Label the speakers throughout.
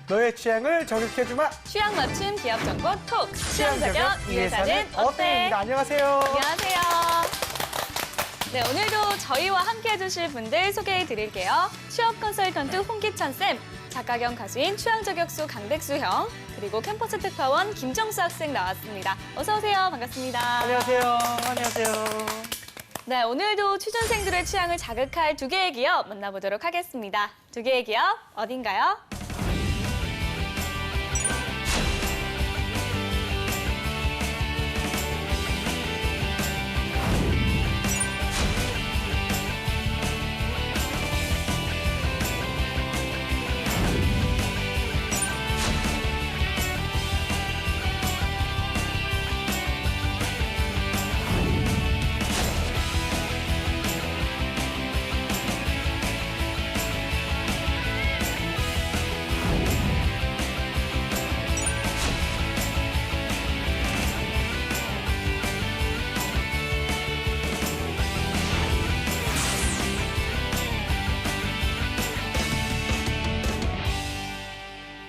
Speaker 1: 너의 취향을 저격해주마.
Speaker 2: 취향 맞춤 기업 정보 톡. 취향 저격 이 회사는 어때?
Speaker 1: 어때? 안녕하세요.
Speaker 2: 안녕하세요. 네, 오늘도 저희와 함께 해주실 분들 소개해 드릴게요. 취업 컨설턴트 홍기찬 쌤, 작가 겸 가수인 취향 저격수 강백수 형, 그리고 캠퍼스 특파원 김정수 학생 나왔습니다. 어서 오세요. 반갑습니다.
Speaker 1: 안녕하세요. 안녕하세요.
Speaker 2: 네, 오늘도 취준생들의 취향을 자극할 두 개의 기업 만나보도록 하겠습니다. 두 개의 기업 어딘가요?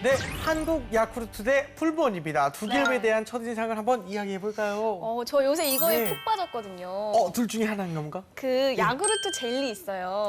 Speaker 1: 네, 한국 야쿠르트 대 풀무원입니다. 두 기업에
Speaker 2: 네.
Speaker 1: 대한 첫인상을 한번 이야기해볼까요?
Speaker 2: 저 요새 이거에
Speaker 1: 네.
Speaker 2: 푹 빠졌거든요.
Speaker 1: 둘 중에 하나인 건가?
Speaker 2: 그 야구르트 젤리 있어요.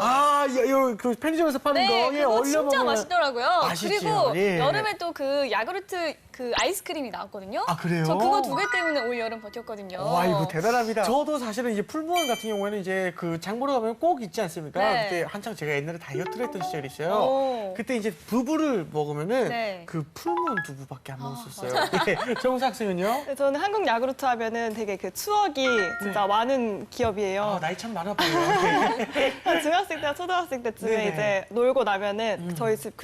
Speaker 1: 그 편의점에서 파는
Speaker 2: 네,
Speaker 1: 거.
Speaker 2: 그거
Speaker 1: 얼려
Speaker 2: 진짜
Speaker 1: 먹으면
Speaker 2: 맛있더라고요.
Speaker 1: 맛있지요.
Speaker 2: 그리고
Speaker 1: 예.
Speaker 2: 여름에 또 그 야구르트 그 아이스크림이 나왔거든요.
Speaker 1: 아, 그래요?
Speaker 2: 저 그거 두 개 때문에 올 여름 버텼거든요.
Speaker 1: 와, 이거 대단합니다. 저도 사실은 이제 풀무원 같은 경우에는 이제 그 장 보러 가면 꼭 있지 않습니까?
Speaker 2: 네.
Speaker 1: 그때 한창 제가 옛날에 다이어트를 했던 시절이 있어요.
Speaker 2: 오.
Speaker 1: 그때 이제 두부를 먹으면은
Speaker 2: 네.
Speaker 1: 그 풀무원 두부밖에 안 먹었었어요. 예, 정수 학생은요?
Speaker 3: 네, 저는 한국 야구르트 하면은 되게 그 추억이 진짜 많은 기업이에요.
Speaker 1: 나이 참 많아 보여요.
Speaker 3: 한 중학생 때나 초등학생 때쯤에
Speaker 1: 네네.
Speaker 3: 이제 놀고 나면은 저희 집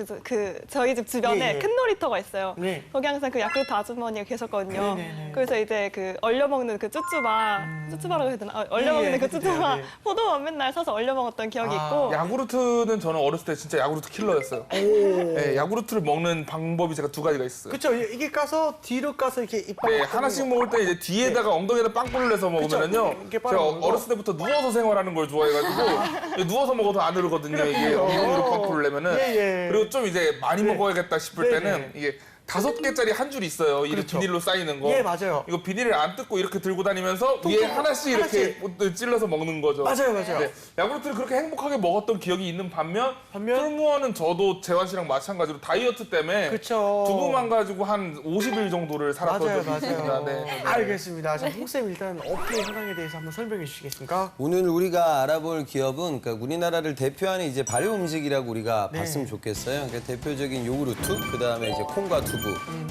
Speaker 3: 주변에
Speaker 1: 예, 예.
Speaker 3: 큰 놀이터가 있어요.
Speaker 1: 네.
Speaker 3: 거기 항상 그 야쿠르트 아주머니가 계셨거든요.
Speaker 1: 네네네.
Speaker 3: 그래서 이제 그 얼려 먹는 그 쭈쭈바라고 해야 되나? 얼려
Speaker 1: 예,
Speaker 3: 먹는
Speaker 1: 예,
Speaker 3: 그
Speaker 1: 해도
Speaker 3: 쭈쭈바
Speaker 1: 돼요, 네.
Speaker 3: 포도만 맨날 사서 얼려 먹었던 기억이 있고.
Speaker 4: 야구르트는 저는 어렸을 때 진짜 야구르트 킬러였어요. 네, 야구르트를 먹는 방법이 제가 두 가지가 있어요.
Speaker 1: 그쵸, 이게 까서 뒤로 까서 이렇게 이빨.
Speaker 4: 네, 하나씩 먹을 때 이제 뒤에다가 엉덩이에다 빵꾸를 내서 먹으면은요.
Speaker 1: 이렇게
Speaker 4: 제가
Speaker 1: 빨아먹는 거.
Speaker 4: 어렸을 때부터 누워서 생활하는 걸 좋아해가지고 누워서 먹어도 안 흐르거든요. 이게 엉덩이로 빵꾸를 내면은.
Speaker 1: 예, 예.
Speaker 4: 그리고 좀 이제 많이
Speaker 1: 네.
Speaker 4: 먹어야겠다 싶을
Speaker 1: 네,
Speaker 4: 때는
Speaker 1: 네.
Speaker 4: 이게 5개짜리 한 줄 있어요. 이렇게
Speaker 1: 그렇죠.
Speaker 4: 비닐로 쌓이는 거.
Speaker 1: 예, 맞아요.
Speaker 4: 이거 비닐을 안 뜯고 이렇게 들고 다니면서 위에 하나씩 이렇게 찔러서 먹는 거죠.
Speaker 1: 맞아요, 맞아요.
Speaker 4: 네, 야구르트를 그렇게 행복하게 먹었던 기억이 있는 반면 풀무원은 저도 재환 씨랑 마찬가지로 다이어트 때문에
Speaker 1: 그쵸.
Speaker 4: 두부만 가지고 한 50일 정도를 살았던
Speaker 1: 맞아요,
Speaker 4: 적이 있습니다.
Speaker 1: 맞아요.
Speaker 4: 네.
Speaker 1: 알겠습니다. 자, 홍쌤 일단 업계 현황에 대해서 한번 설명해 주시겠습니까?
Speaker 5: 오늘 우리가 알아볼 기업은 그러니까 우리나라를 대표하는 이제 발효 음식이라고 우리가
Speaker 1: 네.
Speaker 5: 봤으면 좋겠어요. 그러니까 대표적인 요구르트, 그다음에 이제 콩과 두부.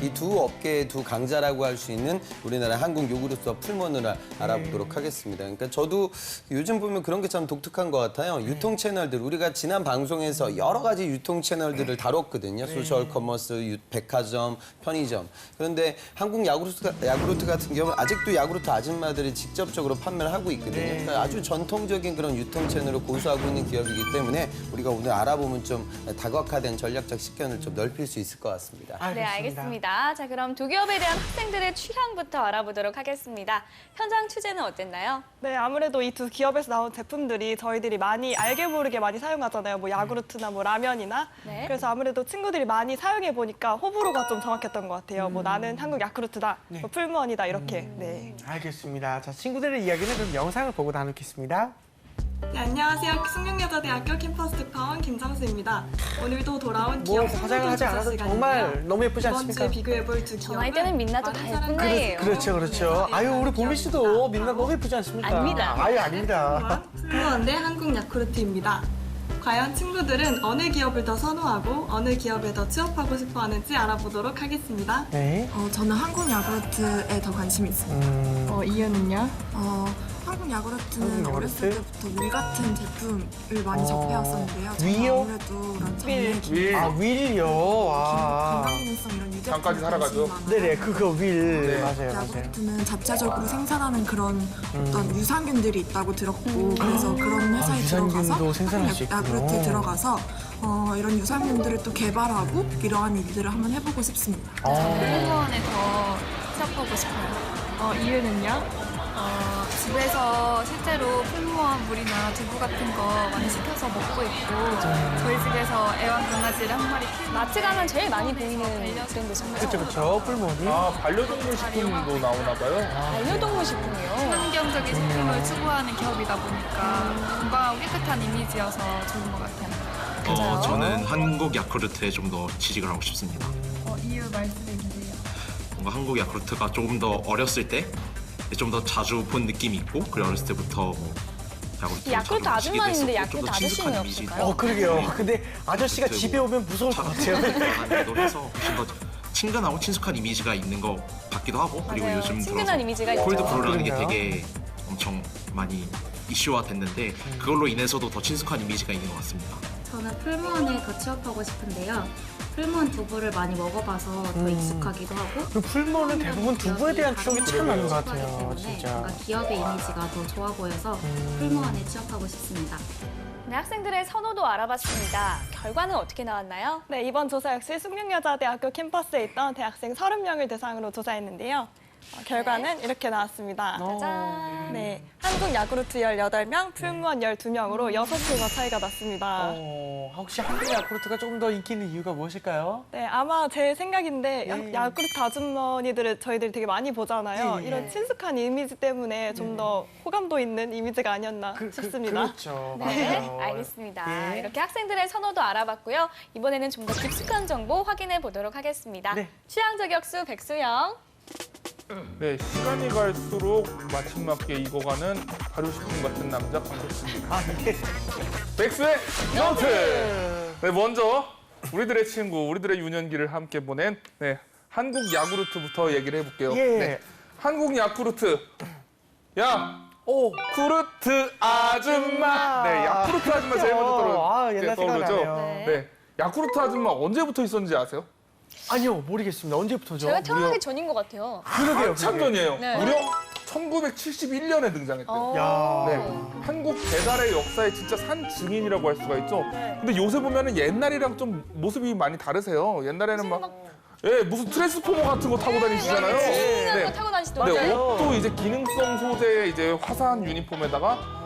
Speaker 5: 이 두 업계의 두 강자라고 할 수 있는 우리나라 한국 요구르트와 풀무원을 알아보도록 하겠습니다. 그러니까 저도 요즘 보면 그런 게 참 독특한 것 같아요. 유통 채널들, 우리가 지난 방송에서 여러 가지 유통 채널들을 다뤘거든요. 소셜 커머스, 백화점, 편의점. 그런데 한국 야구르트 같은 경우는 아직도 야구르트 아줌마들이 직접적으로 판매를 하고 있거든요. 그러니까 아주 전통적인 그런 유통 채널을 고수하고 있는 기업이기 때문에 우리가 오늘 알아보면 좀 다각화된 전략적 식견을 좀 넓힐 수 있을 것 같습니다.
Speaker 2: 네, 알겠습니다. 자, 그럼 두 기업에 대한 학생들의 취향부터 알아보도록 하겠습니다. 현장 취재는 어땠나요?
Speaker 3: 네, 아무래도 이 두 기업에서 나온 제품들이 저희들이 많이 알게 모르게 많이 사용하잖아요. 뭐 야구르트나 뭐 라면이나.
Speaker 2: 네.
Speaker 3: 그래서 아무래도 친구들이 많이 사용해 보니까 호불호가 좀 정확했던 것 같아요. 뭐 나는 한국 야쿠르트다, 뭐 풀무원이다 이렇게. 네.
Speaker 1: 알겠습니다. 자, 친구들의 이야기는 그럼 영상을 보고 나누겠습니다.
Speaker 6: 네, 안녕하세요. 숙명여자대학교 캠퍼스 특파원 김정수입니다. 오늘도 돌아온
Speaker 1: 뭐
Speaker 6: 기업
Speaker 1: 화장을 하지 않아도 정말 너무 예쁘지
Speaker 6: 이번
Speaker 1: 않습니까?
Speaker 6: 주에 비교해볼 두
Speaker 2: 저
Speaker 6: 기업은
Speaker 2: 나이 때는 민낯도 다
Speaker 6: 많은
Speaker 2: 예쁜
Speaker 6: 사람들이
Speaker 2: 나이예요.
Speaker 1: 그렇죠, 그렇죠. 아유, 우리 보미 씨도 민낯 너무 예쁘지 않습니까?
Speaker 2: 아닙니다.
Speaker 1: 아유, 아닙니다.
Speaker 6: 풀무원 대 한국 야쿠르트입니다. 과연 친구들은 어느 기업을 더 선호하고 어느 기업에 더 취업하고 싶어 하는지 알아보도록 하겠습니다.
Speaker 1: 네.
Speaker 7: 저는 한국 야구르트에 더 관심이 있습니다.
Speaker 3: 이유는요?
Speaker 7: 한국 야구르트는
Speaker 1: 한국 야구르트?
Speaker 7: 어렸을 때부터 윌 같은 제품을 많이 접해왔었는데요. 저는
Speaker 1: 윌이요?
Speaker 7: 아무래도 그런
Speaker 3: 윌.
Speaker 4: 윌.
Speaker 1: 아, 윌이요.
Speaker 7: 건강 기능성 이런 유제품
Speaker 4: 장까지 살아가죠.
Speaker 1: 네네, 그거 윌.
Speaker 4: 네.
Speaker 1: 맞아요, 맞아요.
Speaker 7: 야구르트는 자체적으로 생산하는 그런 어떤 유산균들이 있다고 들었고 그래서 그런 회사에
Speaker 1: 유산균도
Speaker 7: 들어가서
Speaker 1: 생산할 수 있군요.
Speaker 7: 야구르트에 들어가서 이런 유산균들을 또 개발하고 이러한 일들을 한번 해보고 싶습니다.
Speaker 2: 풀무원에 더 취업하고 싶어요.
Speaker 3: 이유는요?
Speaker 8: 집에서 실제로 풀무원 물이나 두부 같은 거 많이 시켜서 먹고 있고 저희 집에서 애완 강아지를 한 마리 키우고
Speaker 2: 마트 가면 제일 많이 보이는 브랜드잖아요.
Speaker 1: 그렇죠, 그렇죠. 풀무원이.
Speaker 4: 아, 반려동물 식품도 나오나 봐요?
Speaker 2: 반려동물 식품이요.
Speaker 8: 친환경적인 식품을 추구하는 기업이다 보니까 건강하고 깨끗한 이미지여서 좋은 것 같아요.
Speaker 9: 저는 한국 야쿠르트에 좀 더 취직을 하고 싶습니다.
Speaker 8: 이유 말씀해 주세요.
Speaker 9: 뭔가 한국 야쿠르트가 조금 더 어렸을 때 좀 더 자주 본 느낌이 있고 그리고 어렸을 때부터 뭐
Speaker 2: 야쿠르트 아줌마 있는데 야쿠르트 아저씨는
Speaker 9: 이미지.
Speaker 2: 없을까요?
Speaker 1: 그러게요. 근데 아저씨가 집에 오면 무서울 것 같아요.
Speaker 9: 해서 훨씬 더 친근하고 친숙한 이미지가 있는 것 같기도 하고 그리고
Speaker 2: 맞아요.
Speaker 9: 요즘
Speaker 2: 친근한
Speaker 9: 들어서
Speaker 2: 이미지가 있죠.
Speaker 9: 콜드브루라는 게
Speaker 1: 그러네요.
Speaker 9: 되게 엄청 많이 이슈화 됐는데 그걸로 인해서도 더 친숙한 이미지가 있는 것 같습니다.
Speaker 10: 저는 풀무원에 더 취업하고 싶은데요. 풀무원 두부를 많이 먹어봐서 더 익숙하기도 하고
Speaker 1: 그 풀무원은 대부분 두부에 대한 추억이 참 많은 것 같아요.
Speaker 10: 때문에
Speaker 1: 진짜.
Speaker 10: 뭔가 기업의 이미지가 더 좋아 보여서 풀무원에 취업하고 싶습니다.
Speaker 2: 네, 학생들의 선호도 알아봤습니다. 결과는 어떻게 나왔나요?
Speaker 3: 네, 이번 조사 역시 숙명여자대학교 캠퍼스에 있던 대학생 30명을 대상으로 조사했는데요. 결과는 이렇게 나왔습니다.
Speaker 2: 짠.
Speaker 3: 네, 한국 야구르트 18명, 풀무원 12명으로 6표가 차이가 났습니다.
Speaker 1: 혹시 한국 야쿠르트가 조금 더 인기 있는 이유가 무엇일까요?
Speaker 3: 네, 아마 제 생각인데
Speaker 1: 예.
Speaker 3: 야구르트 아주머니들을 저희들이 되게 많이 보잖아요.
Speaker 1: 예, 예.
Speaker 3: 이런 친숙한 이미지 때문에 좀 더 호감도 있는 이미지가 아니었나 싶습니다.
Speaker 1: 그렇죠.
Speaker 2: 네,
Speaker 1: 맞아요.
Speaker 2: 알겠습니다.
Speaker 1: 예.
Speaker 2: 이렇게 학생들의 선호도 알아봤고요. 이번에는 좀 더 깊숙한 정보 확인해 보도록 하겠습니다.
Speaker 1: 네.
Speaker 2: 취향 저격수 백수영.
Speaker 4: 네, 시간이 갈수록 마침맞게 익어가는 발효식품 같은 남자 강백수입니다.
Speaker 1: 예.
Speaker 4: 백수의 노트! 네, 먼저 우리들의 친구, 우리들의 유년기를 함께 보낸 한국 야구르트부터 얘기를 해볼게요.
Speaker 1: 예.
Speaker 4: 네, 한국 야쿠르트. 야,
Speaker 1: 오,
Speaker 4: 쿠르트 아줌마. 네, 야쿠르트 아줌마 제일 먼저
Speaker 1: 옛날
Speaker 4: 떠오르죠.
Speaker 1: 생각나네요.
Speaker 4: 네, 야쿠르트 아줌마 언제부터 있었는지 아세요?
Speaker 1: 아니요, 모르겠습니다. 언제부터죠?
Speaker 2: 제가 태어나기 전인 것 같아요.
Speaker 1: 그러게요.
Speaker 4: 한참 전이에요.
Speaker 2: 네.
Speaker 4: 무려 1971년에 등장했대요.
Speaker 1: 야.
Speaker 4: 네, 한국 배달의 역사의 진짜 산 증인이라고 할 수가 있죠. 근데 요새 보면은 옛날이랑 좀 모습이 많이 다르세요. 옛날에는 무슨 트랜스포머 같은 거 타고 다니시잖아요.
Speaker 2: 네.
Speaker 4: 네.
Speaker 2: 타고 다니시더라고요.
Speaker 4: 네, 옷도 이제 기능성 소재의 이제 화사한 유니폼에다가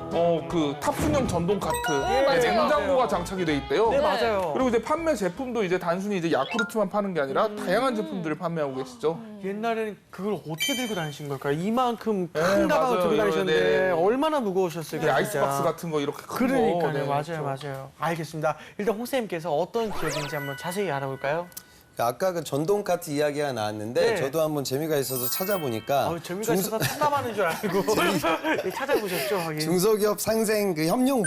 Speaker 4: 그 탑승형 전동 카트,
Speaker 2: 맞아요.
Speaker 4: 냉장고가 장착이 돼 있대요.
Speaker 1: 네, 맞아요.
Speaker 4: 그리고 이제 판매 제품도 이제 단순히 이제 야쿠르트만 파는 게 아니라 다양한 제품들을 판매하고 계시죠.
Speaker 1: 옛날에는 그걸 어떻게 들고 다니신 걸까요? 이만큼
Speaker 4: 네,
Speaker 1: 큰 가방을
Speaker 4: 맞아요.
Speaker 1: 들고 다니셨는데
Speaker 4: 네.
Speaker 1: 얼마나 무거우셨을까요?
Speaker 4: 이렇게
Speaker 1: 진짜.
Speaker 4: 아이스박스 같은 거 이렇게 큰 거.
Speaker 1: 그러니까요.
Speaker 4: 네,
Speaker 1: 맞아요,
Speaker 4: 그렇죠.
Speaker 1: 맞아요. 알겠습니다. 일단 홍쌤께서 어떤 기억인지 한번 자세히 알아볼까요?
Speaker 5: 아까 그 전동 카트 이야기가 나왔는데
Speaker 1: 네.
Speaker 5: 저도 한번 재미가 있어서 찾아보니까
Speaker 1: 재미가 있어서 상담하는 줄 알고 네, 찾아보셨죠? 하긴.
Speaker 5: 중소기업 상생 그 협력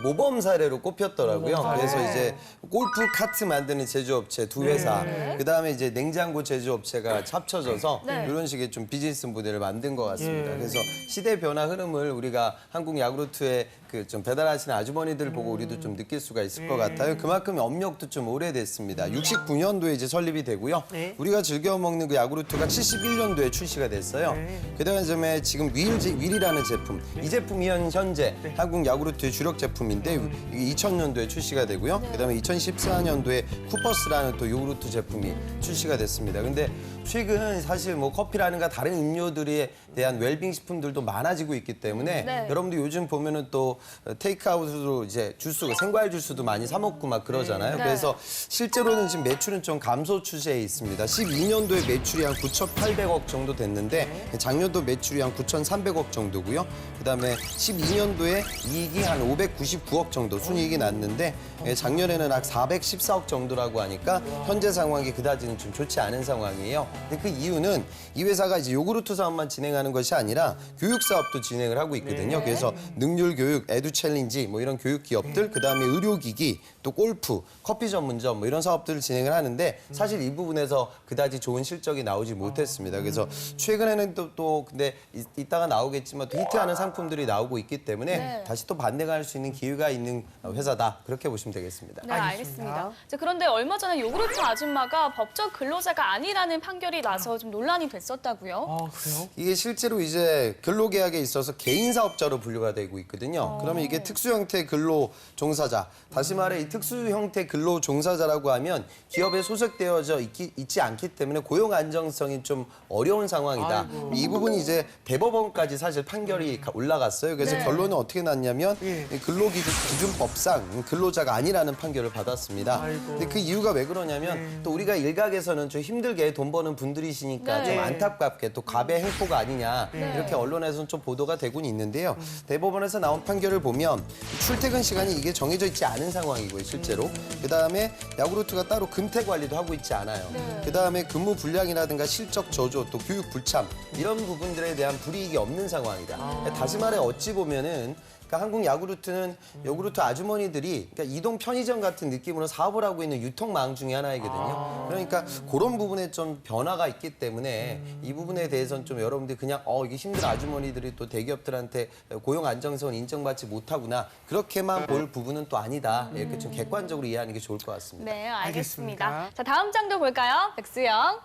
Speaker 5: 모범 사례로 꼽혔더라고요.
Speaker 1: 모범 사례.
Speaker 5: 그래서 이제 골프 카트 만드는 제조업체 두 회사, 그다음에 이제 냉장고 제조업체가 합쳐져서 이런 식의 좀 비즈니스 모델을 만든 것 같습니다.
Speaker 1: 예.
Speaker 5: 그래서 시대 변화 흐름을 우리가 한국 야구르트의 그 좀 배달하시는 아주머니들 보고 우리도 좀 느낄 수가 있을 것 같아요. 그만큼 업력도 좀 오래됐습니다. 69년도에 이제 설립이 되고요.
Speaker 1: 네.
Speaker 5: 우리가 즐겨 먹는 그 야구르트가 71년도에 출시가 됐어요. 그다음에 지금 윌이라는 제품, 이 제품이 현재 한국 야구르트의 주력 제품인데 이게 2000년도에 출시가 되고요. 그다음에 2014년도에 쿠퍼스라는 또 요구르트 제품이 출시가 됐습니다. 근데 최근 사실 뭐 커피라든가 다른 음료들에 대한 웰빙 식품들도 많아지고 있기 때문에 여러분들 요즘 보면은 또 테이크아웃으로 이제 주스, 생과일 주스도 많이 사 먹고 막 그러잖아요. 그래서 실제로는 지금 매출은 좀 감소 추세에 있습니다. 12년도에 매출이 한 9,800억 정도 됐는데 작년도 매출이 한 9,300억 정도고요. 그다음에 12년도에 이익이 한 599억 정도 순이익이 났는데 작년에는 한 414억 정도라고 하니까 현재 상황이 그다지는 좀 좋지 않은 상황이에요. 근데 그 이유는 이 회사가 이제 요구르트 사업만 진행하는 것이 아니라 교육 사업도 진행을 하고 있거든요. 그래서 능률 교육, 에듀 챌린지 뭐 이런 교육 기업들, 그다음에 의료기기, 또 골프, 커피 전문점 뭐 이런 사업들을 진행을 하는데 사실 이 부분에서 그다지 좋은 실적이 나오지 못했습니다. 그래서 최근에는 또 근데 이따가 나오겠지만 또 히트하는 상품들이 나오고 있기 때문에 다시 또 반대가 할 수 있는 기회가 있는 회사다. 그렇게 보시면 되겠습니다.
Speaker 2: 네, 알겠습니다. 자, 그런데 얼마 전에 요구르트 아줌마가 법적 근로자가 아니라는 판결이 나서 좀 논란이 됐었다고요?
Speaker 1: 그래요?
Speaker 5: 이게 실제로 이제 근로계약에 있어서 개인 사업자로 분류가 되고 있거든요. 그러면 이게 특수 형태 근로 종사자. 다시 말해 이 특수 형태 근로 종사자라고 하면 기업에 소속되어져 있지 않기 때문에 고용 안정성이 좀 어려운 상황이다. 이 부분이 이제 대법원까지 사실 판결이 올라갔어요. 그래서 결론은 어떻게 났냐면 근로기준법상 근로자가 아니라는 판결을 받았습니다. 근데 그 이유가 왜 그러냐면 또 우리가 일각에서는 좀 힘들게 돈 버는 분들이시니까 좀 안타깝게 또 갑의 행포가 아니냐 이렇게 언론에서는 좀 보도가 되곤 있는데요. 대법원에서 나온 판결을 보면 출퇴근 시간이 이게 정해져 있지 않은 상황이고요, 실제로. 그다음에 야구르트가 따로 근태 관리도 하고 있지 않아요. 그다음에 근무 불량이라든가 실적 저조 또 교육 불참 이런 부분들에 대한 불이익이 없는 상황이다. 다시 말해 어찌 보면은 그러니까 한국 야구르트는 야구르트 아주머니들이 그러니까 이동 편의점 같은 느낌으로 사업을 하고 있는 유통망 중에 하나이거든요. 그러니까 그런 부분에 좀 변화가 있기 때문에 이 부분에 대해서는 좀 여러분들이 그냥 이게 힘든 아주머니들이 또 대기업들한테 고용 안정성을 인정받지 못하구나 그렇게만 볼 부분은 또 아니다. 이렇게 좀 객관적으로 이해하는 게 좋을 것 같습니다.
Speaker 2: 네, 알겠습니다. 자, 다음 장도 볼까요? 백수영.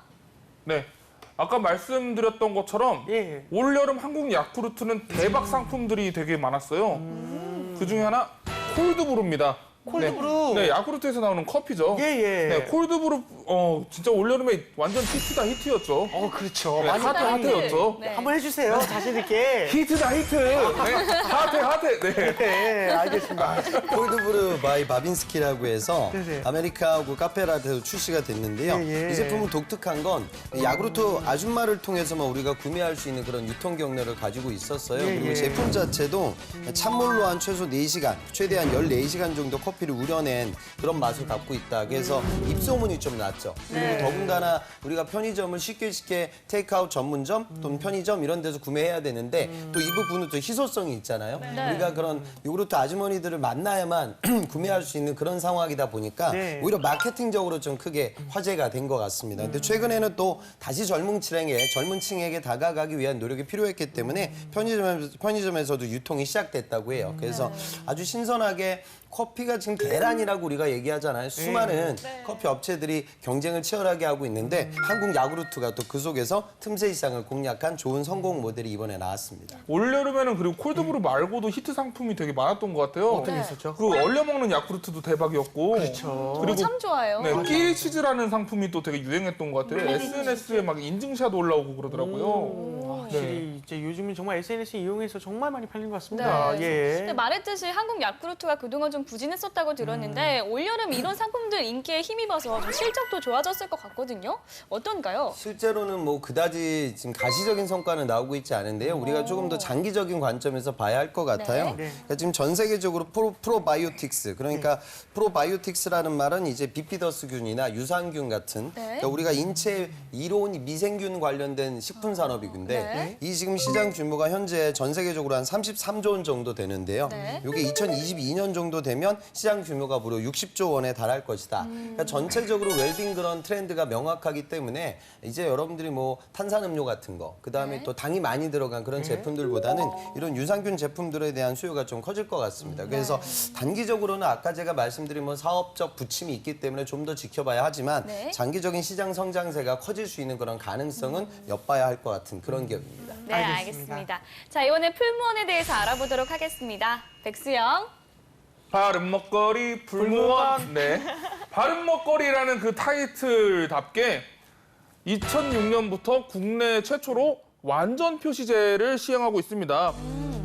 Speaker 4: 네. 아까 말씀드렸던 것처럼 올여름 한국 야쿠르트는 대박 상품들이 되게 많았어요. 그중에 하나 콜드브루입니다.
Speaker 1: 콜드브루.
Speaker 4: 네, 야쿠르트에서 나오는 커피죠. 네, 콜드브루 진짜 올여름에 완전 히트다 히트였죠.
Speaker 1: 그렇죠.
Speaker 4: 네, 핫했죠.
Speaker 2: 네.
Speaker 1: 한번 해주세요. 자신 있게.
Speaker 4: 히트다 히트. 네, 핫해. 네.
Speaker 1: 네, 알겠습니다.
Speaker 5: 콜드브루 바이 바빈스키라고 해서
Speaker 1: 네네.
Speaker 5: 아메리카하고 카페라테도 출시가 됐는데요. 이 제품은 독특한 건 야구르트 아줌마를 통해서만 우리가 구매할 수 있는 그런 유통 경로를 가지고 있었어요. 그리고 제품 자체도 찬물로 한 최소 4시간, 최대한 14시간 정도 커피를 우려낸 그런 맛을 갖고 있다. 그래서 입소문이 좀 났죠. 그리고 더군다나 우리가 편의점을 쉽게 테이크아웃 전문점 또는 편의점 이런 데서 구매해야 되는데 또 이 부분은 또 희소성이 있잖아요. 우리가 그런 요구르트 아주머니들을 만나야만 구매할 수 있는 그런 상황이다 보니까 오히려 마케팅적으로 좀 크게 화제가 된 것 같습니다. 근데 최근에는 또 다시 젊은 층에게 다가가기 위한 노력이 필요했기 때문에 편의점에서도 유통이 시작됐다고 해요. 그래서 아주 신선하게 커피가 지금 대란이라고 우리가 얘기하잖아요. 수많은 커피 업체들이 경쟁을 치열하게 하고 있는데 한국 야구르트가 또 그 속에서 틈새 시장을 공략한 좋은 성공 모델이 이번에 나왔습니다.
Speaker 4: 올여름에는 그리고 콜드브루 말고도 히트 상품이 되게 많았던 것 같아요.
Speaker 1: 어떤 게 있었죠?
Speaker 4: 그 얼려 먹는 야쿠르트도 대박이었고.
Speaker 1: 그렇죠.
Speaker 4: 그리고
Speaker 2: 참 좋아요.
Speaker 4: 네, 끼리 치즈라는 상품이 또 되게 유행했던 것 같아요. SNS에 막 인증샷 올라오고 그러더라고요.
Speaker 1: 확실히 이제 요즘은 정말 SNS 이용해서 정말 많이 팔린 것 같습니다.
Speaker 2: 근데 말했듯이 한국 야쿠르트가 그동안 좀 부진했었다고 들었는데 올여름 이런 상품들 인기에 힘입어서 좀 실적도 좋아졌을 것 같거든요. 어떤가요?
Speaker 5: 실제로는 뭐 그다지 지금 가시적인 성과는 나오고 있지 않은데요. 우리가 조금 더 장기적인 관점에서 봐야 할 것 같아요. 그러니까 지금 전 세계적으로 프로바이오틱스 그러니까 프로바이오틱스라는 말은 이제 비피더스균이나 유산균 같은 그러니까 우리가 인체 이로운 미생균 관련된 식품 산업인데 이 지금 시장 규모가 현재 전 세계적으로 한 33조 원 정도 되는데요. 이게 2022년 정도 되면 시장 규모가 무려 60조 원에 달할 것이다. 그러니까 전체적으로 웰빙 그런 트렌드가 명확하기 때문에 이제 여러분들이 뭐 탄산음료 같은 거, 그다음에 또 당이 많이 들어간 그런 제품들보다는 이런 유산균 제품들에 대한 수요가 좀 커질 것 같습니다. 그래서 단기적으로는 아까 제가 말씀드린 뭐 사업적 부침이 있기 때문에 좀 더 지켜봐야 하지만 장기적인 시장 성장세가 커질 수 있는 그런 가능성은 엿봐야 할 것 같은 그런 기업입니다.
Speaker 2: 네, 알겠습니다. 자, 이번에 풀무원에 대해서 알아보도록 하겠습니다. 백수영.
Speaker 4: 바른 먹거리 풀무원. 네. 바른 먹거리라는 그 타이틀답게 2006년부터 국내 최초로 완전 표시제를 시행하고 있습니다.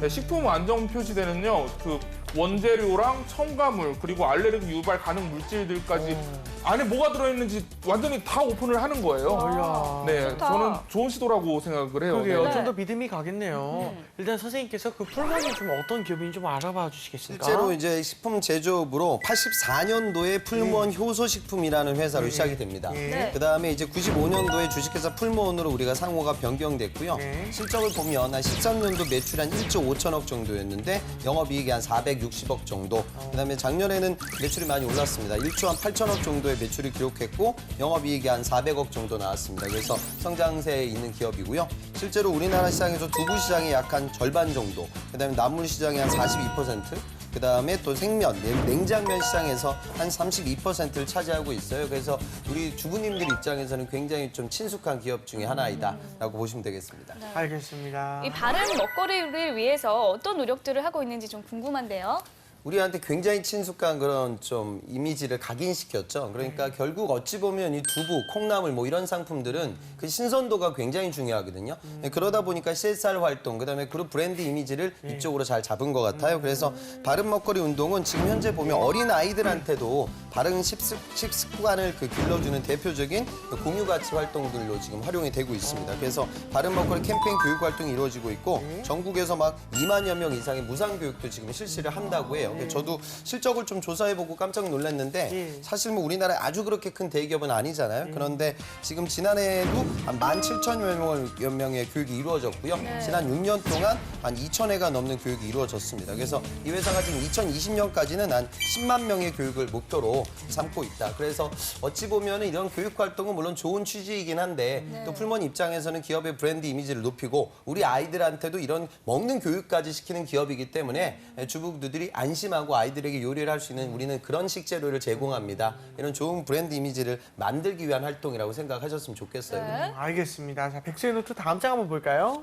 Speaker 4: 네, 식품 완전 표시제는요, 그 원재료랑 첨가물 그리고 알레르기 유발 가능 물질들까지 안에 뭐가 들어있는지 완전히 다 오픈을 하는 거예요. 네,
Speaker 2: 좋다.
Speaker 4: 저는 좋은 시도라고 생각을 해요.
Speaker 1: 그러게요.
Speaker 4: 네.
Speaker 1: 좀 더 믿음이 가겠네요. 일단 선생님께서 그 풀무원이 좀 어떤 기업인지 좀 알아봐 주시겠습니까?
Speaker 5: 실제로 이제 식품 제조업으로 84년도에 풀무원 효소식품이라는 회사로 시작이 됩니다. 그다음에 이제 95년도에 주식회사 풀무원으로 우리가 상호가 변경됐고요. 실적을 보면 한 13년도 매출이 한 1조 5천억 정도였는데 영업이익이 한 460억 정도. 그다음에 작년에는 매출이 많이 올랐습니다. 1조 한 8천억 정도의 매출을 기록했고 영업이익이 한 400억 정도 나왔습니다. 그래서 성장세에 있는 기업이고요. 실제로 우리나라 시장에서 두부 시장이 약 한 절반 정도, 그다음에 나물 시장이 한 42%, 그다음에 또 생면, 냉장면 시장에서 한 32%를 차지하고 있어요. 그래서 우리 주부님들 입장에서는 굉장히 좀 친숙한 기업 중에 하나이다라고 보시면 되겠습니다.
Speaker 1: 알겠습니다.
Speaker 2: 이 바른 먹거리를 위해서 어떤 노력들을 하고 있는지 좀 궁금한데요.
Speaker 5: 우리한테 굉장히 친숙한 그런 좀 이미지를 각인시켰죠. 그러니까 결국 어찌 보면 이 두부, 콩나물 뭐 이런 상품들은 그 신선도가 굉장히 중요하거든요. 그러다 보니까 CSR 활동, 그다음에 그룹 브랜드 이미지를 이쪽으로 잘 잡은 것 같아요. 그래서 바른 먹거리 운동은 지금 현재 보면 어린 아이들한테도 바른 식습관을 길러주는 대표적인 공유 가치 활동들로 지금 활용이 되고 있습니다. 그래서 바른 먹거리 캠페인 교육 활동이 이루어지고 있고 전국에서 막 2만여 명 이상의 무상 교육도 지금 실시를 한다고 해요. 저도 실적을 좀 조사해보고 깜짝 놀랐는데 사실 뭐 우리나라에 아주 그렇게 큰 대기업은 아니잖아요. 그런데 지금 지난해에도 한 17,000여 명의 교육이 이루어졌고요. 지난 6년 동안 한 2,000회가 넘는 교육이 이루어졌습니다. 그래서 이 회사가 지금 2020년까지는 한 10만 명의 교육을 목표로 삼고 있다. 그래서 어찌 보면 이런 교육 활동은 물론 좋은 취지이긴 한데 또 풀머니 입장에서는 기업의 브랜드 이미지를 높이고 우리 아이들한테도 이런 먹는 교육까지 시키는 기업이기 때문에 주부들이 안심하고 아이들에게 요리를 할 수 있는 우리는 그런 식재료를 제공합니다. 이런 좋은 브랜드 이미지를 만들기 위한 활동이라고 생각하셨으면 좋겠어요.
Speaker 1: 알겠습니다. 자, 백수의 노트 다음 장 한번 볼까요?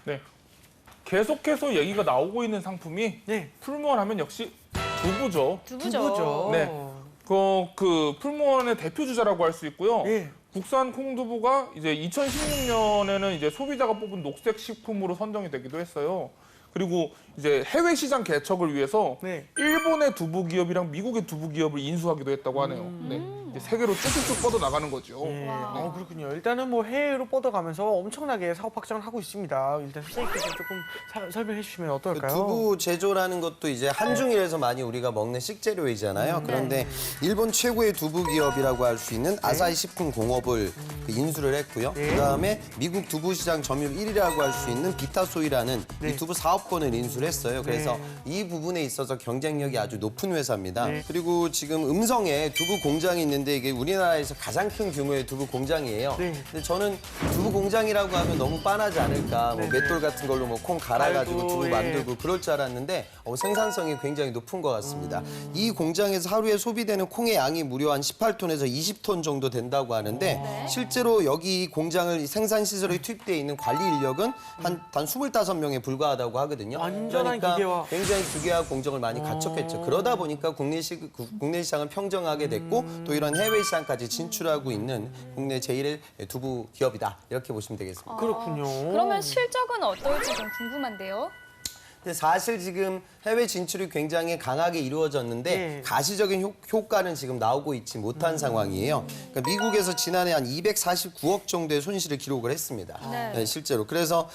Speaker 4: 네. 계속해서 얘기가 나오고 있는 상품이
Speaker 1: 네.
Speaker 4: 풀무원 하면 역시 두부죠.
Speaker 1: 두부죠.
Speaker 4: 네. 그 풀무원의 대표 주자라고 할 수 있고요.
Speaker 1: 예.
Speaker 4: 국산 콩두부가 이제 2016년에는 이제 소비자가 뽑은 녹색 식품으로 선정이 되기도 했어요. 그리고 이제 해외 시장 개척을 위해서
Speaker 1: 네.
Speaker 4: 일본의 두부 기업이랑 미국의 두부 기업을 인수하기도 했다고 하네요. 네. 이제 세계로 쭉쭉쭉 뻗어 나가는 거죠.
Speaker 1: 예. 그렇군요. 일단은 뭐 해외로 뻗어가면서 엄청나게 사업 확장을 하고 있습니다. 일단 선생님께서 조금 설명해 주시면 어떨까요?
Speaker 5: 두부 제조라는 것도 이제 한중일에서 많이 우리가 먹는 식재료이잖아요. 그런데 일본 최고의 두부 기업이라고 할 수 있는 아사히 식품공업을 인수를 했고요. 그다음에 미국 두부 시장 점유율 1위라고 할 수 있는 비타소이라는 이 두부 사업권을 인수를 했어요. 그래서 이 부분에 있어서 경쟁력이 아주 높은 회사입니다. 그리고 지금 음성에 두부 공장이 있는데 이게 우리나라에서 가장 큰 규모의 두부 공장이에요. 근데 저는 두부 공장이라고 하면 너무 빤하지 않을까. 뭐 맷돌 같은 걸로 뭐 콩 갈아가지고 두부 만들고 그럴 줄 알았는데 생산성이 굉장히 높은 것 같습니다. 이 공장에서 하루에 소비되는 콩의 양이 무려 한 18톤에서 20톤 정도 된다고 하는데 실제로 여기 공장을 생산 시설에 투입되어 있는 관리 인력은 단 25명에 불과하다고 하거든요.
Speaker 1: 완전한
Speaker 5: 그러니까
Speaker 1: 기계화.
Speaker 5: 굉장히 기계화 공정을 많이 갖췄겠죠. 그러다 보니까 국내 시장을 평정하게 됐고 또 이런 해외 시장까지 진출하고 있는 국내 제1의 두부 기업이다. 이렇게 보시면 되겠습니다.
Speaker 1: 그렇군요.
Speaker 2: 그러면 실적은 어떨지 좀 궁금한데요.
Speaker 5: 근데 사실 지금 해외 진출이 굉장히 강하게 이루어졌는데 가시적인 효과는 지금 나오고 있지 못한 상황이에요. 그러니까 미국에서 지난해 한 249억 정도의 손실을 기록을 했습니다. 네, 실제로. 그래서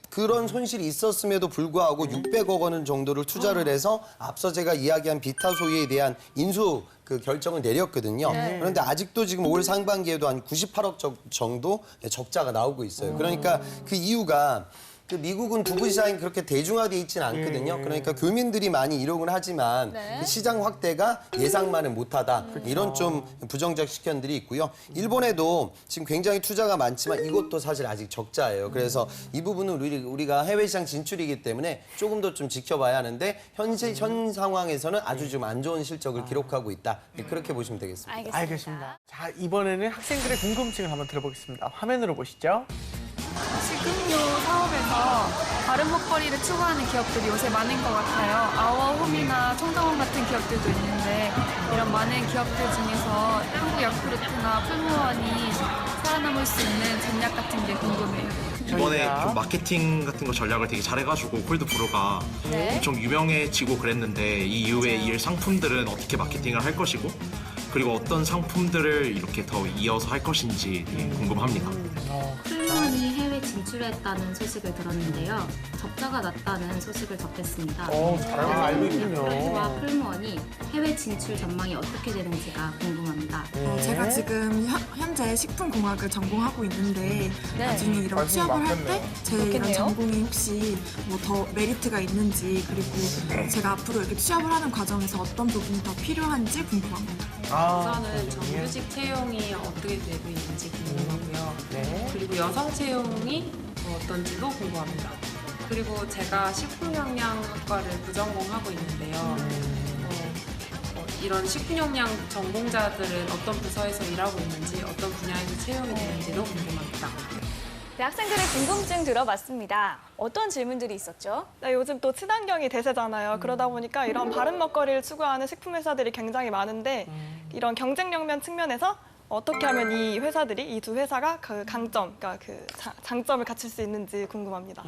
Speaker 5: 그런 손실이 있었음에도 불구하고 600억 원 정도를 투자를 해서 앞서 제가 이야기한 비타소이에 대한 인수 결정을 내렸거든요. 그런데 아직도 지금 올 상반기에도 한 98억 정도 적자가 나오고 있어요. 그러니까 그 이유가 미국은 두부 시장이 그렇게 대중화돼 있지는 않거든요. 그러니까 교민들이 많이 이용을 하지만 그 시장 확대가 예상만은 못하다. 이런 좀 부정적 시견들이 있고요. 일본에도 지금 굉장히 투자가 많지만 이것도 사실 아직 적자예요. 그래서 이 부분은 우리가 해외 시장 진출이기 때문에 조금 더 좀 지켜봐야 하는데 현 상황에서는 아주 좀 안 좋은 실적을 기록하고 있다. 그렇게 보시면 되겠습니다.
Speaker 1: 알겠습니다. 자, 이번에는 학생들의 궁금증을 한번 들어보겠습니다. 화면으로 보시죠.
Speaker 8: 식음료 사업에서 바른 먹거리를 추구하는 기업들이 요새 많은 것 같아요. 아워홈이나 청담원 같은 기업들도 있는데 이런 많은 기업들 중에서 한국 야쿠르트나 풀무원이 살아남을 수 있는 전략 같은 게 궁금해요.
Speaker 9: 이번에 좀 마케팅 같은 거 전략을 되게 잘해가지고 콜드브루가 엄청 유명해지고 그랬는데 이 이후에 이 상품들은 어떻게 마케팅을 할 것이고 그리고 어떤 상품들을 이렇게 더 이어서 할 것인지 되게 궁금합니다.
Speaker 10: 풀무원이 해외 진출했다는 소식을 들었는데요. 적자가 났다는 소식을 접했습니다.
Speaker 1: 잘 알고 있군요.
Speaker 10: 저희와 풀무원이 해외 진출 전망이 어떻게 되는지가 궁금합니다.
Speaker 7: 제가 지금 현재 식품공학을 전공하고 있는데 나중에 이런 취업을 할 때 제 이런 전공이 혹시 뭐 더 메리트가 있는지 그리고 제가 앞으로 이렇게 취업을 하는 과정에서 어떤 부분이 더 필요한지 궁금합니다.
Speaker 11: 우선은 정규직 채용이 어떻게 되고 있는지 궁금하고요. 그리고 여성 채용이 어떤지도 궁금합니다. 그리고 제가 식품영양학과를 부전공하고 있는데요. 이런 식품영양 전공자들은 어떤 부서에서 일하고 있는지, 어떤 분야에서 채용이 되는지도 궁금합니다.
Speaker 2: 대학생들의 궁금증 들어봤습니다. 어떤 질문들이 있었죠?
Speaker 3: 네, 요즘 또 친환경이 대세잖아요. 그러다 보니까 이런 바른 먹거리를 추구하는 식품 회사들이 굉장히 많은데 이런 경쟁력 면 측면에서 어떻게 하면 이 회사들이, 이 두 회사가 그 강점, 그러니까 그 장점을 갖출 수 있는지 궁금합니다.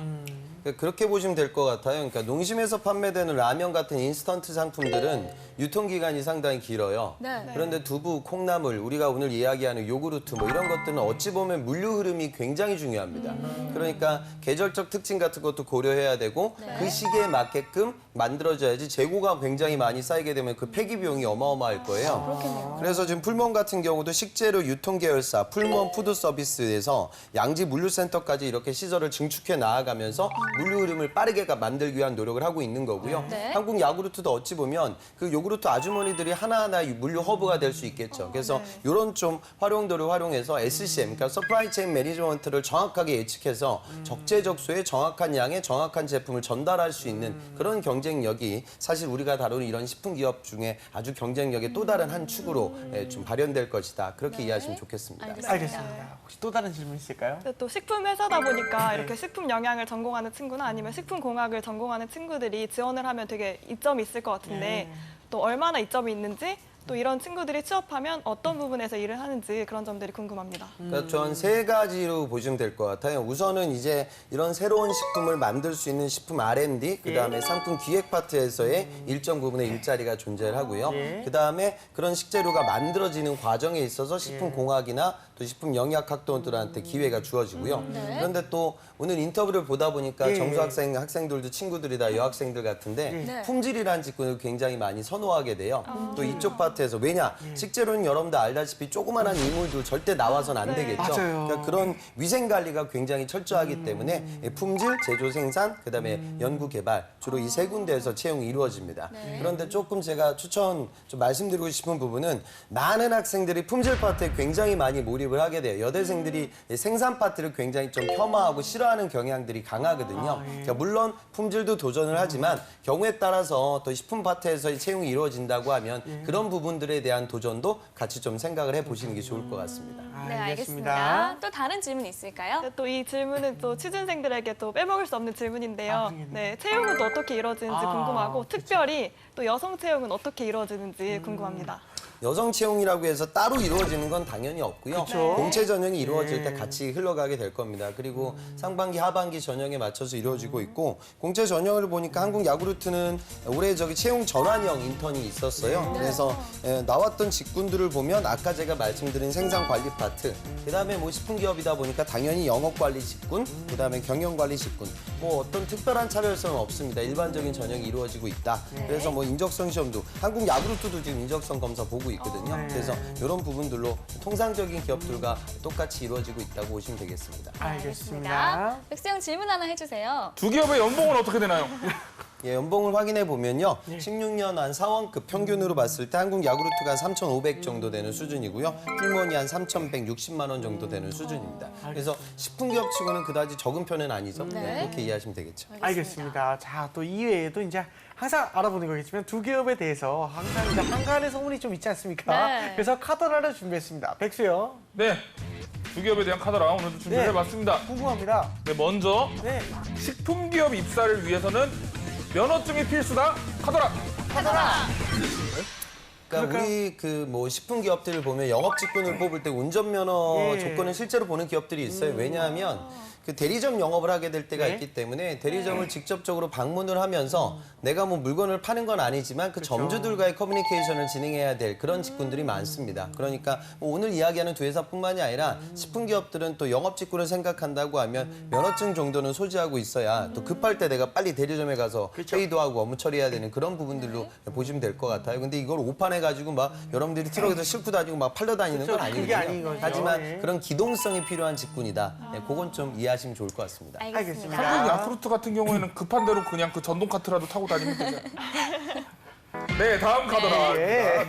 Speaker 5: 그렇게 보시면 될 것 같아요. 그러니까 농심에서 판매되는 라면 같은 인스턴트 상품들은 유통기간이 상당히 길어요.
Speaker 2: 네.
Speaker 5: 그런데 두부, 콩나물, 우리가 오늘 이야기하는 요구르트 뭐 이런 것들은 어찌 보면 물류 흐름이 굉장히 중요합니다. 그러니까 계절적 특징 같은 것도 고려해야 되고 그 시기에 맞게끔 만들어져야지 재고가 굉장히 많이 쌓이게 되면 그 폐기 비용이 어마어마할 거예요. 그래서 지금 풀몬 같은 경우도 식재료 유통 계열사 풀몬 푸드 서비스에서 양지 물류센터까지 이렇게 시설을 증축해 나아가면서 물류 흐름을 빠르게 만들기 위한 노력을 하고 있는 거고요. 한국 야구르트도 어찌 보면 그 요구르트 아주머니들이 하나하나 물류 허브가 될 수 있겠죠. 그래서 이런 좀 활용도를 활용해서 SCM, 그러니까 서프라이 체인 매니지먼트를 정확하게 예측해서 적재적소에 정확한 양의 정확한 제품을 전달할 수 있는 그런 경쟁력이 사실 우리가 다루는 이런 식품 기업 중에 아주 경쟁력의 또 다른 한 축으로 좀 발현될 것이다. 그렇게 이해하시면 좋겠습니다.
Speaker 1: 알겠습니다. 혹시 또 다른 질문 있을까요?
Speaker 3: 근데 또 식품 회사다 보니까 이렇게 식품 영양을 전공하는 친구나 아니면 식품 공학을 전공하는 친구들이 지원을 하면 되게 이점이 있을 것 같은데 또 얼마나 이점이 있는지 또 이런 친구들이 취업하면 어떤 부분에서 일을 하는지 그런 점들이 궁금합니다.
Speaker 5: 그러니까 전 세 가지로 보시면 될 것 같아요. 우선은 이제 이런 새로운 식품을 만들 수 있는 식품 R&D, 그다음에 상품 기획 파트에서의 일정 부분의 일자리가 존재를 하고요. 그다음에 그런 식재료가 만들어지는 과정에 있어서 식품 공학이나 또 식품 영양 학도들한테 기회가 주어지고요. 그런데 또 오늘 인터뷰를 보다 보니까 정수학생 학생들도 친구들이 다 여학생들 같은데 품질이라는 직군을 굉장히 많이 선호하게 돼요. 또 이쪽 파트에서 왜냐 식재료는 여러분들 알다시피 조그만한 이물도 절대 나와서는 안 되겠죠. 그러니까 그런 위생 관리가 굉장히 철저하기 때문에 품질, 제조 생산, 그다음에 연구 개발 주로 이 세 군데에서 채용이 이루어집니다. 그런데 조금 제가 추천 좀 말씀드리고 싶은 부분은 많은 학생들이 품질 파트에 굉장히 많이 몰입을 하게 돼요. 여대생들이 생산 파트를 굉장히 좀 폄하하고 싫어하는 경향들이 강하거든요. 그러니까 물론 품질도 도전을 하지만 경우에 따라서 또 식품 파트에서의 채용이 이루어진다고 하면 그런 부분들에 대한 도전도 같이 좀 생각을 해보시는 게 좋을 것 같습니다.
Speaker 2: 네, 알겠습니다. 또 다른 질문 있을까요?
Speaker 3: 또 이 질문은 또 취준생들에게 또 빼먹을 수 없는 질문인데요. 네, 채용은 또 어떻게 이루어지는지 궁금하고 특별히 또 여성 채용은 어떻게 이루어지는지 궁금합니다.
Speaker 5: 여성 채용이라고 해서 따로 이루어지는 건 당연히 없고요. 공채 전형이 이루어질 때 같이 흘러가게 될 겁니다. 그리고 상반기, 하반기 전형에 맞춰서 이루어지고 있고 공채 전형을 보니까 한국 야구르트는 올해 채용 전환형 인턴이 있었어요. 그래서 나왔던 직군들을 보면 아까 제가 말씀드린 생산 관리 파트, 그다음에 뭐 식품 기업이다 보니까 당연히 영업 관리 직군, 그다음에 경영 관리 직군, 뭐 어떤 특별한 차별성은 없습니다. 일반적인 전형이 이루어지고 있다. 그래서 뭐 인적성 시험도 한국 야구르트도 지금 인적성 검사 보고 있거든요. 그래서 이런 부분들로 통상적인 기업들과 똑같이 이루어지고 있다고 보시면 되겠습니다.
Speaker 1: 알겠습니다.
Speaker 2: 백수영 질문 하나 해주세요.
Speaker 4: 두 기업의 연봉은 어떻게 되나요?
Speaker 5: 예, 연봉을 확인해 보면요. 16년 한 사원급 평균으로 봤을 때 한국 야구르트가 한 3,500 정도 되는 수준이고요. 풀몬이 한 3,160만 원 정도 되는 수준입니다. 그래서 식품기업 치고는 그다지 적은 편은 아니죠. 그렇게 이해하시면 되겠죠.
Speaker 1: 알겠습니다. 자, 또 이외에도 이제 항상 알아보는 거겠지만 두 기업에 대해서 항상 이제 한간의 소문이 좀 있지 않습니까? 그래서 카더라를 준비했습니다. 백수요.
Speaker 4: 네. 두 기업에 대한 카더라 오늘도 준비해봤습니다.
Speaker 1: 궁금합니다.
Speaker 4: 네, 먼저 식품기업 입사를 위해서는 면허증이 필수다. 카더라.
Speaker 5: 그러니까 우리 그 뭐 식품 기업들을 보면 영업 직군을 뽑을 때 운전 면허 조건을 실제로 보는 기업들이 있어요. 왜냐하면 그 대리점 영업을 하게 될 때가 있기 때문에 대리점을 직접적으로 방문을 하면서 내가 뭐 물건을 파는 건 아니지만 그 점주들과의 커뮤니케이션을 진행해야 될 그런 직군들이 많습니다. 그러니까 뭐 오늘 이야기하는 두 회사뿐만이 아니라 식품 기업들은 또 영업 직군을 생각한다고 하면 면허증 정도는 소지하고 있어야 또 급할 때 내가 빨리 대리점에 가서 회의도 하고 업무 처리해야 되는 그런 부분들로 보시면 될 것 같아요. 근데 이걸 오판해가지고 막 여러분들이 트럭에서 싣고 다니고 막 팔러 다니는 건 아니거든요. 하지만 그런 기동성이 필요한 직군이다. 그건 좀 이해하시면 좋을 것 같습니다.
Speaker 1: 알겠습니다.
Speaker 4: 한국 야쿠르트 같은 경우에는 급한 대로 그냥 그 전동 카트라도 타고 다니면 되죠. 네, 다음 카더라. 네.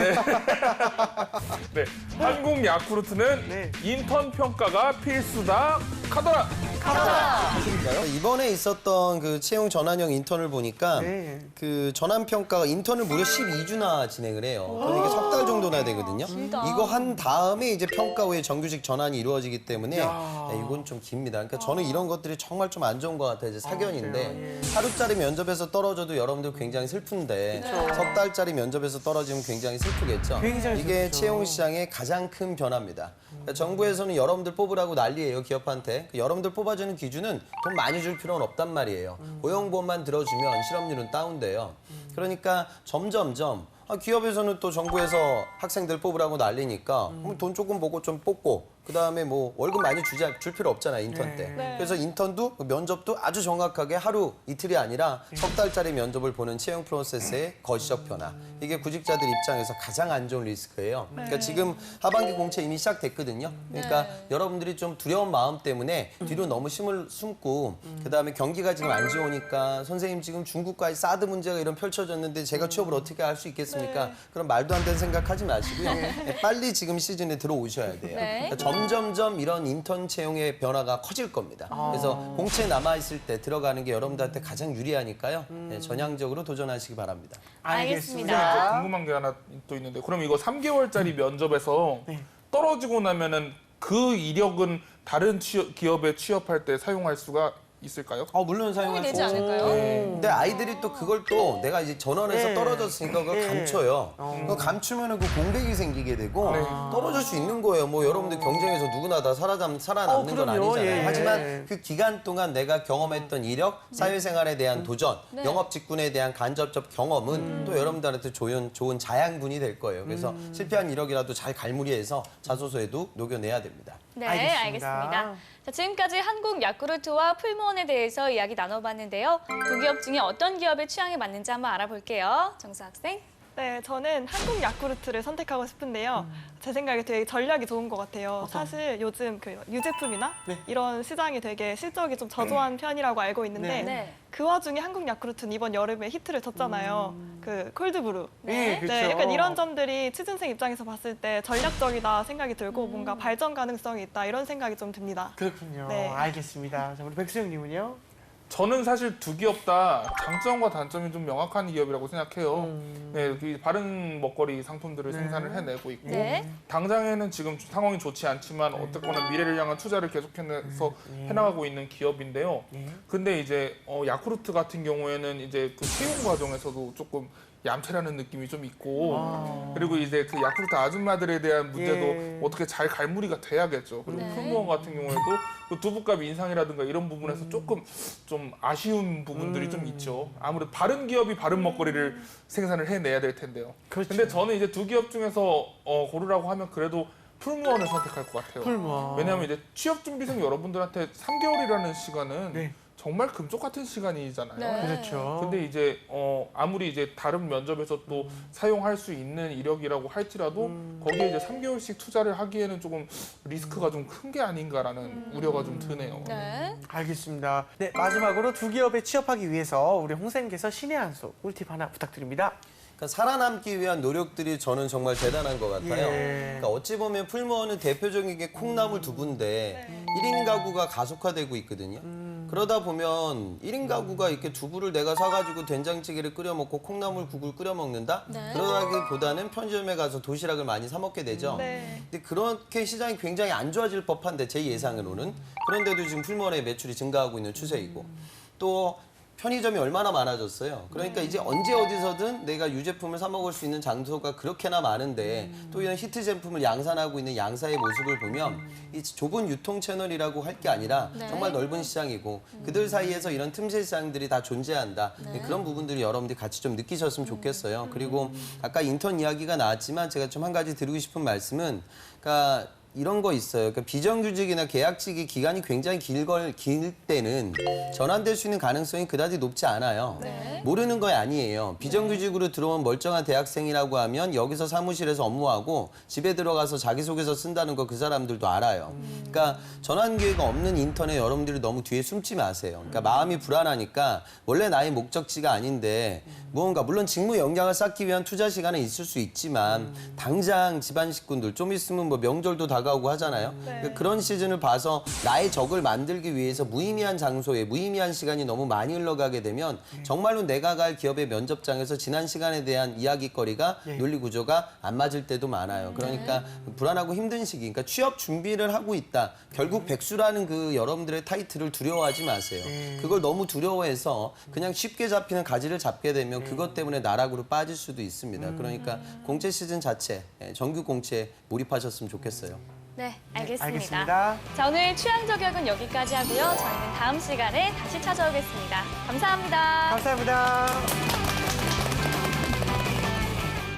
Speaker 4: 한국 야쿠르트는 인턴 평가가 필수다. 카더라.
Speaker 5: 이번에 있었던 그 채용 전환형 인턴을 보니까
Speaker 1: 네.
Speaker 5: 그 전환 평가가 인턴을 무려 12주나 진행을 해요. 그럼 이게 석 달 정도나 되거든요. 이거 한 다음에 이제 평가 후에 정규직 전환이 이루어지기 때문에 이건 좀 깁니다. 그러니까 저는 이런 것들이 정말 좀 안 좋은 것 같아요. 이제 사견인데 하루짜리 면접에서 떨어져도 여러분들 굉장히 슬픈데 석 달짜리 면접에서 떨어지면 굉장히 슬프겠죠.
Speaker 1: 굉장히
Speaker 5: 이게
Speaker 1: 슬프죠.
Speaker 5: 채용 시장의 가장 큰 변화입니다. 그러니까 정부에서는 여러분들 뽑으라고 난리예요, 기업한테. 여러분들 뽑아주는 기준은 돈 많이 줄 필요는 없단 말이에요. 고용보험만 들어주면 실업률은 다운돼요. 그러니까 점점점 기업에서는 또 정부에서 학생들 뽑으라고 난리니까 돈 조금 보고 좀 뽑고 그다음에 뭐 월급 많이 줄 필요 없잖아요, 인턴 때. 그래서 인턴도 면접도 아주 정확하게 하루 이틀이 아니라 석 달짜리 면접을 보는 채용 프로세스의 거시적 변화. 이게 구직자들 입장에서 가장 안 좋은 리스크예요. 그러니까 지금 하반기 공채 이미 시작됐거든요. 그러니까 여러분들이 좀 두려운 마음 때문에 뒤로 너무 힘을 숨고 그다음에 경기가 지금 안 좋으니까 선생님 지금 중국과의 사드 문제가 이런 펼쳐졌는데 제가 취업을 어떻게 할 수 있겠습니까? 그런 말도 안 되는 생각하지 마시고요. 빨리 지금 시즌에 들어오셔야 돼요. 그러니까 점점점 이런 인턴 채용의 변화가 커질 겁니다. 그래서 공채 남아있을 때 들어가는 게 여러분들한테 가장 유리하니까요. 전향적으로 도전하시기 바랍니다.
Speaker 2: 알겠습니다.
Speaker 4: 궁금한 게 하나 또 있는데 그럼 이거 3개월짜리 면접에서 떨어지고 나면은 그 이력은 다른 기업에 취업할 때 사용할 수가 있을까요?
Speaker 5: 물론 사용할 수
Speaker 2: 되지
Speaker 5: 있죠.
Speaker 2: 않을까요?
Speaker 5: 근데 아이들이 또 그걸 또 내가 이제 전원에서 떨어졌으니까 그걸 감춰요. 그거 감추면은 그 공백이 생기게 되고 떨어질 수 있는 거예요. 뭐 여러분들 경쟁에서 누구나 다 살아남는 건
Speaker 1: 그럼요.
Speaker 5: 아니잖아요.
Speaker 1: 예.
Speaker 5: 하지만 그 기간 동안 내가 경험했던 이력, 사회생활에 대한 도전, 영업 직군에 대한 간접적 경험은 또 여러분들한테 좋은 자양분이 될 거예요. 그래서 실패한 이력이라도 잘 갈무리해서 자소서에도 녹여내야 됩니다.
Speaker 2: 네,
Speaker 1: 알겠습니다.
Speaker 2: 알겠습니다. 자, 지금까지 한국 야쿠르트와 풀무원에 대해서 이야기 나눠봤는데요. 두 기업 중에 어떤 기업의 취향에 맞는지 한번 알아볼게요. 정수 학생.
Speaker 3: 네, 저는 한국 야쿠르트를 선택하고 싶은데요. 제 생각에 되게 전략이 좋은 것 같아요. 사실 요즘 그 유제품이나 이런 시장이 되게 실적이 좀 저조한 편이라고 알고 있는데 그 와중에 한국 야쿠르트는 이번 여름에 히트를 쳤잖아요. 그 콜드브루.
Speaker 1: 네, 그렇죠.
Speaker 3: 약간 이런 점들이 취준생 입장에서 봤을 때 전략적이다 생각이 들고 뭔가 발전 가능성이 있다 이런 생각이 좀 듭니다.
Speaker 1: 그렇군요.
Speaker 3: 네.
Speaker 1: 알겠습니다. 자, 우리 백수영님은요?
Speaker 4: 저는 사실 두 기업 다 장점과 단점이 좀 명확한 기업이라고 생각해요. 네, 그 바른 먹거리 상품들을 생산을 해내고 있고 당장에는 지금 상황이 좋지 않지만 어쨌거나 미래를 향한 투자를 계속해서 해나가고 있는 기업인데요. 근데 이제 야쿠르트 같은 경우에는 이제 그 채용 과정에서도 조금 얌체라는 느낌이 좀 있고 그리고 이제 그 야쿠르트 아줌마들에 대한 문제도 어떻게 잘 갈무리가 돼야겠죠. 그리고 풀무원 같은 경우에도 그 두부값 인상이라든가 이런 부분에서 조금 좀 아쉬운 부분들이 좀 있죠. 아무래도 바른 기업이 바른 먹거리를 생산을 해내야 될 텐데요. 근데 저는 이제 두 기업 중에서 고르라고 하면 그래도 풀무원을 선택할 것 같아요.
Speaker 1: 풀무원.
Speaker 4: 왜냐하면 이제 취업준비생 여러분들한테 3개월이라는 시간은 정말 금쪽 같은 시간이잖아요.
Speaker 1: 그렇죠.
Speaker 4: 근데 이제 아무리 이제 다른 면접에서 또 사용할 수 있는 이력이라고 할지라도 거기에 이제 3개월씩 투자를 하기에는 조금 리스크가 좀 큰 게 아닌가라는 우려가 좀 드네요.
Speaker 2: 네.
Speaker 1: 알겠습니다. 네, 마지막으로 두 기업에 취업하기 위해서 우리 홍생께서 신의 한 수 꿀팁 하나 부탁드립니다.
Speaker 5: 그러니까 살아남기 위한 노력들이 저는 정말 대단한 것 같아요. 그러니까 어찌 보면 풀무원은 대표적인 게 콩나물 두부인데 1인 가구가 가속화되고 있거든요. 그러다 보면 1인 가구가 이렇게 두부를 내가 사가지고 된장찌개를 끓여 먹고 콩나물국을 끓여 먹는다? 그러기보다는 편의점에 가서 도시락을 많이 사 먹게 되죠. 근데 그렇게 시장이 굉장히 안 좋아질 법한데 제 예상으로는 그런데도 지금 풀무원의 매출이 증가하고 있는 추세이고 또 편의점이 얼마나 많아졌어요. 그러니까 이제 언제 어디서든 내가 유제품을 사 먹을 수 있는 장소가 그렇게나 많은데 또 이런 히트 제품을 양산하고 있는 양사의 모습을 보면 이 좁은 유통 채널이라고 할 게 아니라 정말 넓은 시장이고 그들 사이에서 이런 틈새 시장들이 다 존재한다. 그런 부분들이 여러분들이 같이 좀 느끼셨으면 좋겠어요. 그리고 아까 인턴 이야기가 나왔지만 제가 좀 한 가지 드리고 싶은 말씀은 그러니까 이런 거 있어요. 그러니까 비정규직이나 계약직이 기간이 굉장히 길 때는 전환될 수 있는 가능성이 그다지 높지 않아요. 모르는 거 아니에요. 비정규직으로 들어온 멀쩡한 대학생이라고 하면 여기서 사무실에서 업무하고 집에 들어가서 자기소개서 쓴다는 거 그 사람들도 알아요. 그러니까 전환 기회가 없는 인턴에 여러분들이 너무 뒤에 숨지 마세요. 그러니까 마음이 불안하니까 원래 나의 목적지가 아닌데 무언가 물론 직무 역량을 쌓기 위한 투자 시간은 있을 수 있지만 당장 집안 식구들 좀 있으면 뭐 명절도 다가오고 다가오고 하잖아요. 그런 시즌을 봐서 나의 적을 만들기 위해서 무의미한 장소에 무의미한 시간이 너무 많이 흘러가게 되면 정말로 내가 갈 기업의 면접장에서 지난 시간에 대한 이야기거리가 논리 구조가 안 맞을 때도 많아요. 그러니까 불안하고 힘든 시기, 그러니까 취업 준비를 하고 있다. 결국 백수라는 그 여러분들의 타이틀을 두려워하지 마세요. 그걸 너무 두려워해서 그냥 쉽게 잡히는 가지를 잡게 되면 그것 때문에 나락으로 빠질 수도 있습니다. 그러니까 공채 시즌 자체, 정규 공채에 몰입하셨으면 좋겠어요.
Speaker 2: 네, 알겠습니다.
Speaker 1: 알겠습니다.
Speaker 2: 자, 오늘 취향 저격은 여기까지 하고요. 저희는 다음 시간에 다시 찾아오겠습니다. 감사합니다.
Speaker 1: 감사합니다.